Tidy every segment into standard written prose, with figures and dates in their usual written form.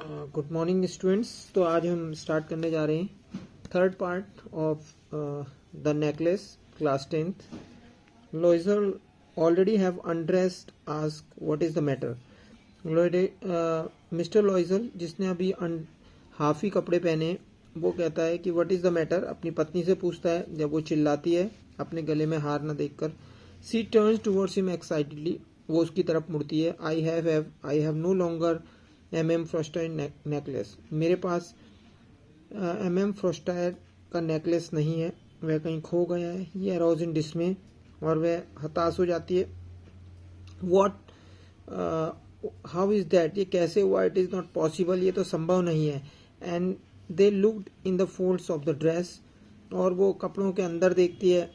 Good morning students. तो आज हम स्टार्ट करने जा रहे हैं third part of the necklace class 10th। Loisel already have undressed ask what is the matter. Mister Loisel जिसने अभी हाफ ही कपड़े पहने हैं, वो कहता है कि व्हाट इज द मैटर, अपनी पत्नी से पूछता है जब वो चिल्लाती है अपने गले में हार न देखकर। She turns towards him excitedly, वो उसकी तरफ मुड़ती है। I have no longer Forestier necklace, मेरे पास फ्रॉस्टायर का नेकलेस नहीं है, वह कहीं खो गया है। ये अराउज इन डिस्मे, और वह हताश हो जाती है। वॉट हाउ इज दैट, ये कैसे हुआ, इट इज़ नॉट पॉसिबल, ये तो संभव नहीं है। And they looked in the folds of the dress, और वो कपड़ों के अंदर देखती है।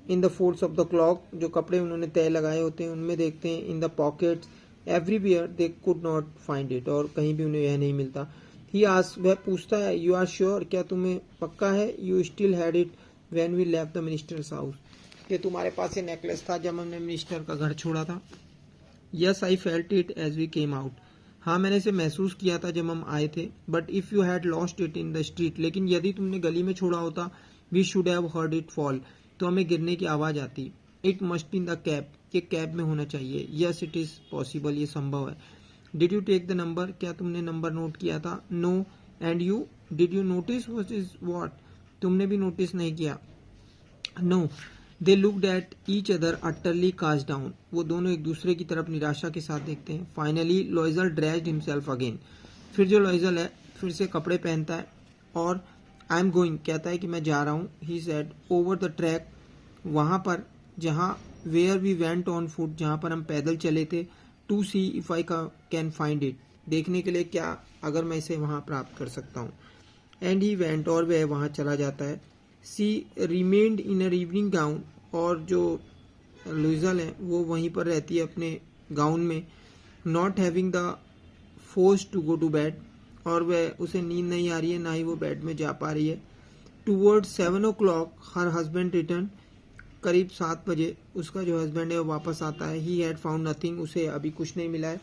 In the folds of the clock, जो कपड़े उन्होंने तय लगाए होते हैं उनमें देखते हैं। In the pockets everywhere they could not find it, और कहीं भी उन्हें यह नहीं मिलता। ही आस्क्ड, वह पूछता है, यू आर श्योर, क्या तुम्हें पक्का है, you still had it when we left the minister's house, कि तुम्हारे पास ये नेकलेस था जब हमने मिनिस्टर का घर छोड़ा था। Yes I felt it as we came out, हाँ मैंने इसे महसूस किया था जब हम आए थे। But if you had lost it in the street, लेकिन यदि तुमने गली में छोड़ा होता, we should have heard it fall, तो हमें गिरने की आवाज आती। It must be in the cab, ये कैब में होना चाहिए। यस इट इज पॉसिबल, ये संभव है। Did you take the number, क्या तुमने नंबर नोट किया था। No. And you, did you notice what is what, तुमने भी नोटिस नहीं किया। No. They looked at each other utterly cast down, वो दोनों एक दूसरे की तरफ निराशा के साथ देखते हैं। फाइनली लॉइजल ड्रेस्ड हिमसेल्फ अगेन, फिर जो लॉइजल है फिर से कपड़े पहनता है और आई एम गोइंग, कहता है कि मैं जा रहा हूँ। He said, over the track, वहां पर जहाँ where we went on foot, जहाँ पर हम पैदल चले थे। To see if I can find it, देखने के लिए क्या अगर मैं इसे वहां प्राप्त कर सकता हूँ। एंड ही वेंट, और वह वहां चला जाता है। She remained in her evening gown, और जो लुइजल है वो वहीं पर रहती है अपने गाउन में। Not having the force to go to bed, और वह उसे नींद नहीं आ रही है, ना ही वो बेड में जा पा रही है। Toward 7 o'clock her husband return, करीब 7 बजे उसका जो हस्बैंड है वो वापस आता है। ही हैड फाउंड नथिंग, उसे अभी कुछ नहीं मिला है।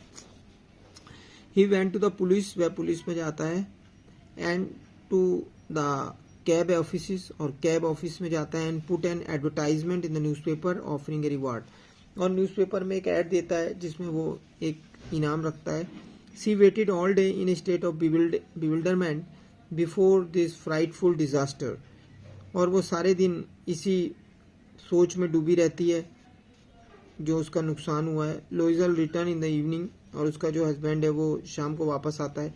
He went to the police, वह पुलिस में जाता है। And to the cab office, और कैब ऑफिस में जाता है। And put an advertisement in the newspaper offering a reward, और न्यूज़पेपर में एक ऐड देता है जिसमें वो एक इनाम रखता है। She waited all day in a state of bewilderment before this frightful disaster, और वो सारे दिन इसी सोच में डूबी रहती है जो उसका नुकसान हुआ है। लोइजल रिटर्न इन द इवनिंग, और उसका जो हस्बैंड है वो शाम को वापस आता है।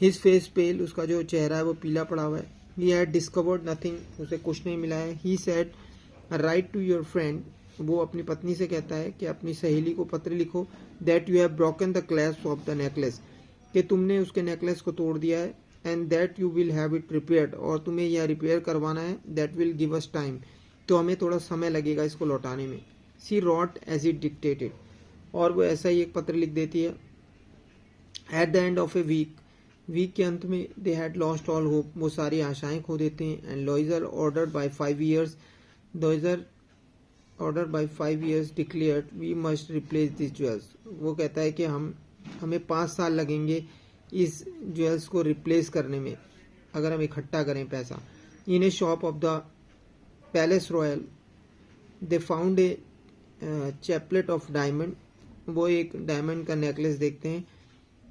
हिज फेस पेल, उसका जो चेहरा है वो पीला पड़ा हुआ है। ही हैड डिस्कवर्ड नथिंग, उसे कुछ नहीं मिला है। He said, write to your friend, वो अपनी पत्नी से कहता है कि अपनी सहेली को पत्र लिखो। That you have broken the clasp of the necklace, कि तुमने उसके नेकलेस को तोड़ दिया है। And that you will have it repaired, और तुम्हें यह रिपेयर करवाना है। That will give us time, तो हमें थोड़ा समय लगेगा इसको लौटाने में। She wrote as it dictated, और वो ऐसा ही एक पत्र लिख देती है। At the end of a week के अंत में दे हैड लॉस्ट ऑल होप, वो सारी आशाएं खो देते हैं। And Loisel ordered by 5 years, Loisel order by 5 years declared we must replace this jewels, वो कहता है कि हमें 5 साल लगेंगे इस ज्वेल्स को रिप्लेस करने में, अगर हम इकट्ठा करें पैसा। In a shop of the palace royal they found a chaplet of diamond, वो एक डायमंड का नेकलेस देखते हैं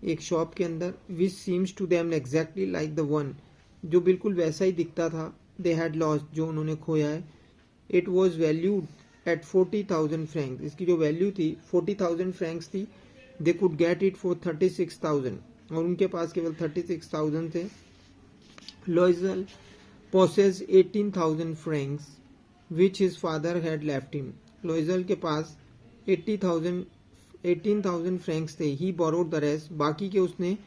एक शॉप के अंदर। Which seems to them exactly like the one, जो बिल्कुल वैसा ही दिखता था। दे हैड लॉस्ट, जो उन्होंने खोया है। It was valued at 40,000 francs, इसकी जो वैल्यू थी 40,000 francs थी। They could get it for 36,000, और उनके पास केवल 36,000 थे। Loisel possess 18,000 francs which his father had left him, Loisel के पास 18,000 francs थे। ही बोरोड द रेस्ट, बाकी के उसने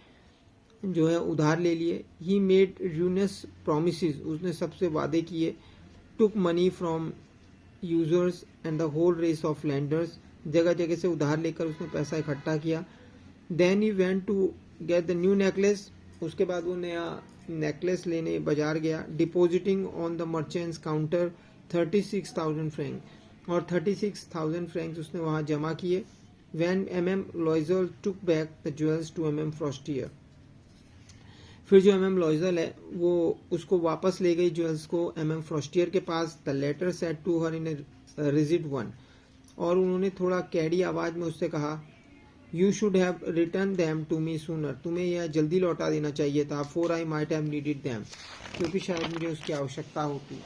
जो है उधार ले लिए। ही मेड र्यूनस प्रोमिसेस, उसने सबसे वादे किए। Took money from users and the whole race of lenders, जगह जगह से उधार लेकर उसने पैसा इकट्ठा किया। Then he went to get the new necklace, उसके बाद वो नया नेकलेस लेने बाजार गया। Depositing on the merchant's counter 36,000 francs, और 36,000 francs उसने वहां जमा किए। When Loisel took back the jewels to Frostier, फिर जो एम लॉइजल है वो उसको वापस ले गई ज्वेल्स को एम फ्रॉस्टियर के पास. The latter said to her in a rigid one, और उन्होंने थोड़ा कैडी आवाज में उससे कहा, you should have return them to me sooner, तुम्हें यह जल्दी लौटा देना चाहिए था. For I might have needed them, क्योंकि शायद मुझे उसकी आवश्यकता होती.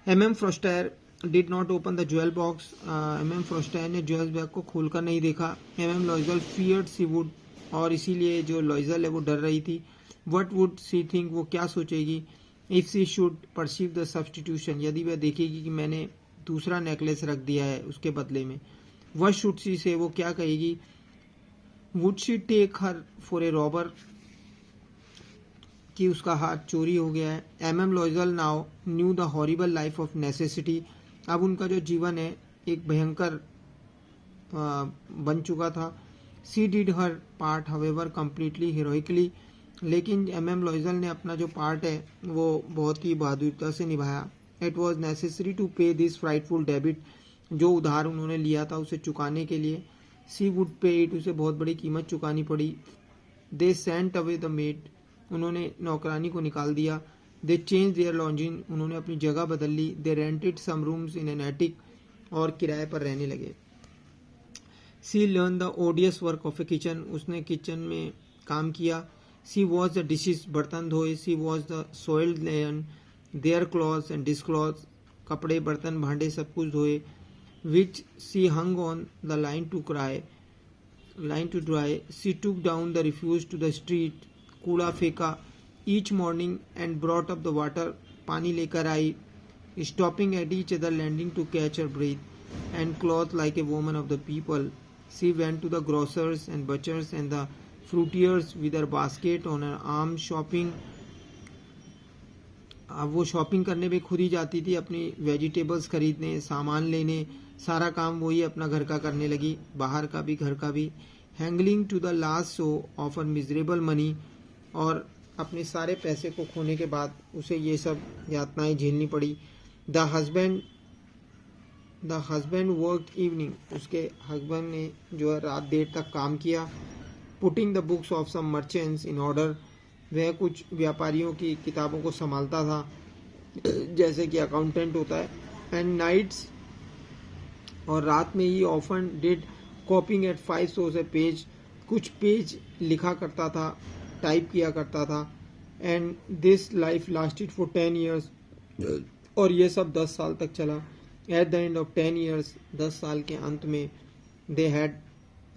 M Forestier did not open the jewel box. M Forestier ने ज्वेल्स बैग को खोलकर नहीं देखा. M Loisel feared C would, और इसीलिए जो लॉइजल है वो डर रही थी. वट वुड सी थिंक, वो क्या सोचेगी. If she should perceive the substitution, यदि वह देखेगी कि मैंने दूसरा नेकलेस रख दिया है उसके बदले में. वट शुड सी से, वो क्या कहेगी. Would she take her for a robber, कि उसका हाथ चोरी हो गया है. M Loisel now knew the horrible life of necessity, अब उनका जो जीवन है एक भयंकर बन चुका था. She did her part however completely heroically, लेकिन एम लॉइजल ने अपना जो पार्ट है वो बहुत ही बहादुरता से निभाया. इट वॉज नेसेसरी टू पे दिस फ्राइटफुल डेबिट, जो उधार उन्होंने लिया था उसे चुकाने के लिए. सी वुड पे इट, उसे बहुत बड़ी कीमत चुकानी पड़ी. They sent away the made, उन्होंने नौकरानी को निकाल दिया. दे चेंज देयर लॉन्जिंग, उन्होंने अपनी जगह बदल ली. They rented some rooms in an attic, और किराए पर रहने लगे. She learn the odious work of a kitchen, उसने किचन में काम किया. सी वॉश द डिशेज, बर्तन धोए. She wash the soiled linen, their clothes and dishcloths, कपड़े बर्तन भांडे सब कुछ धोए. Which she hung on the line to dry. She took down the refuse to the street, कूड़ा फेंका each morning and brought up the water, पानी लेकर आई. Stopping at each other landing to catch her breath and cloth like a woman of the people. She went to the grocers and butchers and the fruiterers with her basket on her arm shopping. अब वो shopping करने पे खुद ही जाती थी, अपनी vegetables खरीदने, सामान लेने, सारा काम वही अपना घर का करने लगी, बाहर का भी घर का भी. Haggling to the last show of her miserable money, और अपने सारे पैसे को खोने के बाद उसे ये सब यातनाएं झेलनी पड़ी. द हस्बैंड वर्क इवनिंग, उसके हस्बैंड ने जो है रात देर तक काम किया. Putting the books of some merchants in order, वह कुछ व्यापारियों की किताबों को संभालता था जैसे कि अकाउंटेंट होता है. एंड नाइट्स, और रात में ही often did copying at 500 a page, कुछ पेज लिखा करता था, टाइप किया करता था. And this life lasted for 10 years, और ये सब 10 साल तक चला. At the end of 10 years, 10 साल के अंत में, दे हैड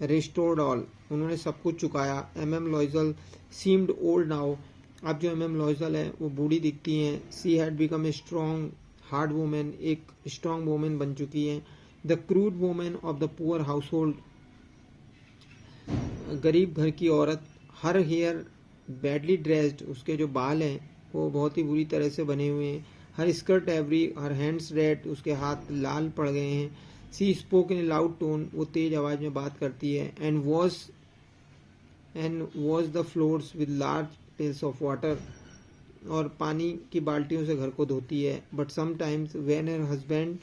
रिस्टोर्ड ऑल, उन्होंने सब कुछ चुकाया. M Loisel seemed old now, अब जो एम लॉइजल है वो बूढ़ी दिखती हैं. She had become a strong hard woman, एक स्ट्रॉन्ग वुमेन बन चुकी हैं. The crude woman of the poor household, गरीब घर की औरत. हर हेयर बैडली ड्रेस्ड, उसके जो बाल हैं वो बहुत ही बुरी तरह से बने हुए हैं. Her skirt every, her hands red, उसके हाथ लाल पड़ गए हैं. She spoke in a loud tone, वो तेज आवाज में बात करती है. And wash the floors with large pails of water, और पानी की बाल्टियों से घर को धोती है. But sometimes when her husband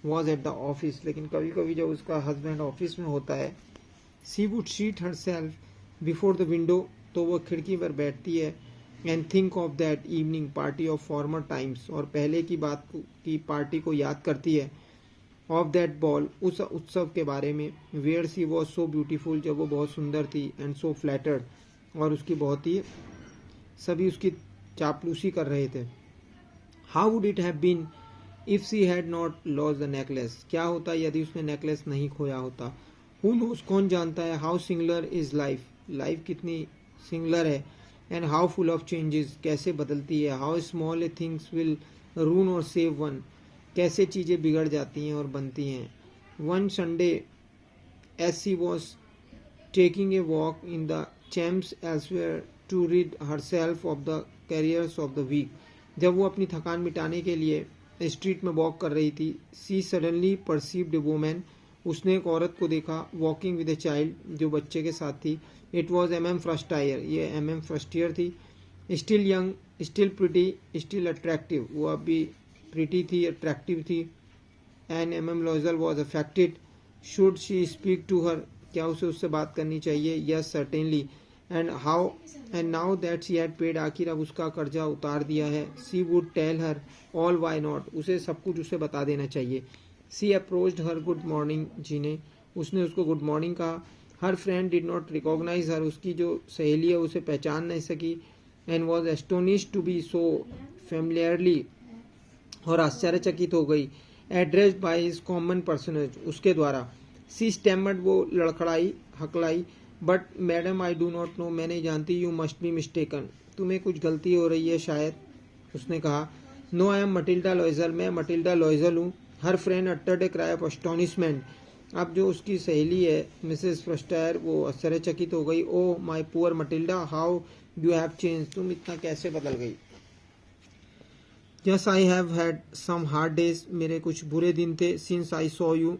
was at the office, लेकिन कभी कभी जब उसका हस्बैंड ऑफिस में होता है, she would seat her self before the window, तो वो खिड़की पर बैठती है. And think of that evening party of former times, और पहले की बात की पार्टी को याद करती है. ऑफ दैट बॉल, उस उत्सव के बारे में. Where she was so beautiful, जब वो बहुत सुंदर थी. एंड सो फ्लैटर्ड, और उसकी बहुत ही सभी उसकी चापलूसी कर रहे थे. How would it have been if she had not lost the necklace, क्या होता यदि उसने नेकलेस नहीं खोया होता. हु नोस, कौन जानता है. How singular is life, life कितनी सिंगुलर है. And how full of changes, कैसे बदलती है. How small a things will ruin or save one, कैसे चीज़ें बिगड़ जाती हैं और बनती हैं. One Sunday as she was taking a walk in the Champs Elysees to read her self of the careers of the week, जब वो अपनी थकान मिटाने के लिए स्ट्रीट में वॉक कर रही थी. सी सडनली परसीव्ड ए वुमेन, उसने एक औरत को देखा. वॉकिंग विद ए चाइल्ड, जो बच्चे के साथ थी. इट वॉज एम फ्रस्टायर, ये एम फ्रस्टियर थी. Still young, still pretty, still attractive, वो अभी प्रिटी थी, अट्रैक्टिव थी. And M Loisel was affected. Should she speak to her, क्या उसे उससे बात करनी चाहिए. Yes certainly. And now that she had paid, आखिर अब उसका कर्जा उतार दिया है. She would tell her all why not, उसे सब कुछ उसे बता देना चाहिए. She approached her good morning, उसने उसको गुड मॉर्निंग कहा. Her friend did not recognise her, उसकी जो सहेली है उसे पहचान नहीं सकी. And was astonished to be so familiarly, और आश्चर्यचकित हो गई. Addressed by his common personage, उसके द्वारा. सी स्टैमर्ड, वो लड़खड़ाई हकलाई. But madam I do not know, मैं नहीं जानती. यू मस्ट बी मिस्टेकन, तुम्हें कुछ गलती हो रही है शायद, उसने कहा. No I am Mathilde Loisel, मैं मटिल्डा लॉइजल हूँ. Her friend uttered a cry of astonishment, अब जो उसकी सहेली है मिसेस फ्रस्टायर, वो आश्चर्यचकित हो गई. Oh my poor Mathilde, how you have change, तुम इतना कैसे बदल गई. Yes I have had some hard days, मेरे कुछ बुरे दिन थे. सिंस आई सॉ यू,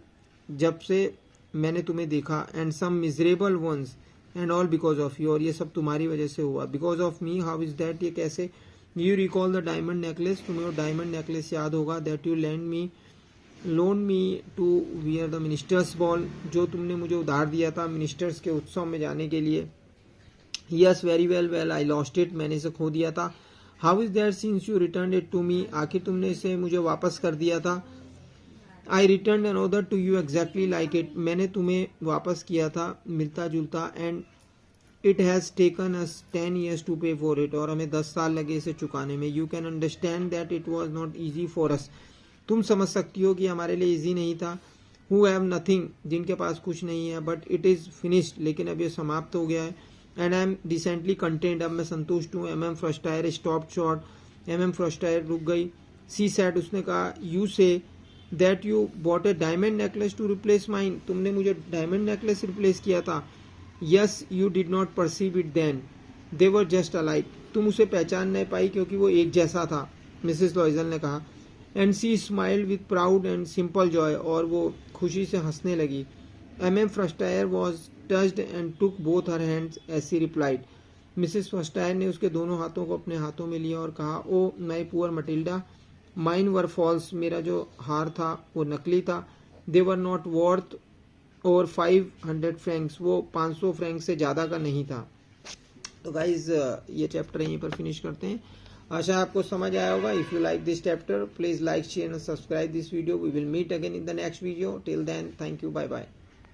जब से मैंने तुम्हें देखा. And some miserable ones, and all because of you, और ये सब तुम्हारी वजह से हुआ. Because of me, how is that, ये कैसे. You recall the diamond necklace, तुम्हें वो डायमंड नेकलेस याद होगा. That you loan me to wear the minister's ball, जो तुमने मुझे उधार दिया था मिनिस्टर्स के उत्सव में जाने के लिए. Yes very well I lost it, मैंने इसे खो दिया था. How is that since you return it to me, आखिर तुमने इसे मुझे वापस कर दिया था. I return another to you exactly like it, मैंने तुम्हें वापस किया था मिलता जुलता. And it has taken us 10 years to pay for it, और हमें 10 साल लगे इसे चुकाने में. You can understand that it was not easy for us, तुम समझ सकती हो कि हमारे लिए ईजी नहीं था. हु हैव नथिंग, जिनके पास कुछ नहीं है. बट इट इज़ फिनिश्ड, लेकिन अब ये समाप्त हो गया है. And I am decently content, अब मैं संतुष्ट हूँ. M Forestier stopped short, M Forestier रुक गई. सी सैड, उसने कहा. You say that you bought a diamond necklace to replace mine, तुमने मुझे डायमंड नेकलेस रिप्लेस किया था. Yes you did not perceive it then, they were just alike, तुम उसे पहचान नहीं पाई क्योंकि वो एक जैसा था, मिसेस लॉइजल ने कहा. And she smiled with proud and simple joy, और वो खुशी से हंसने लगी. M Forestier was touched and took both her hands as she replied, Mrs Forestier ने उसके दोनों हाथों को अपने हाथों में लिया और कहा. Oh my poor Mathilde, mine were false, मेरा जो हार था वो नकली था. दे वर नॉट वर्थ और 500 फ्रैंक्स, वो 500 फ्रैंक से ज़्यादा का नहीं था. तो गाइज ये चैप्टर यहीं पर फिनिश करते हैं. आशा आपको समझ आया होगा. If you like this chapter please like share and subscribe this video. We will meet again in the next video. Till then thank you, bye bye.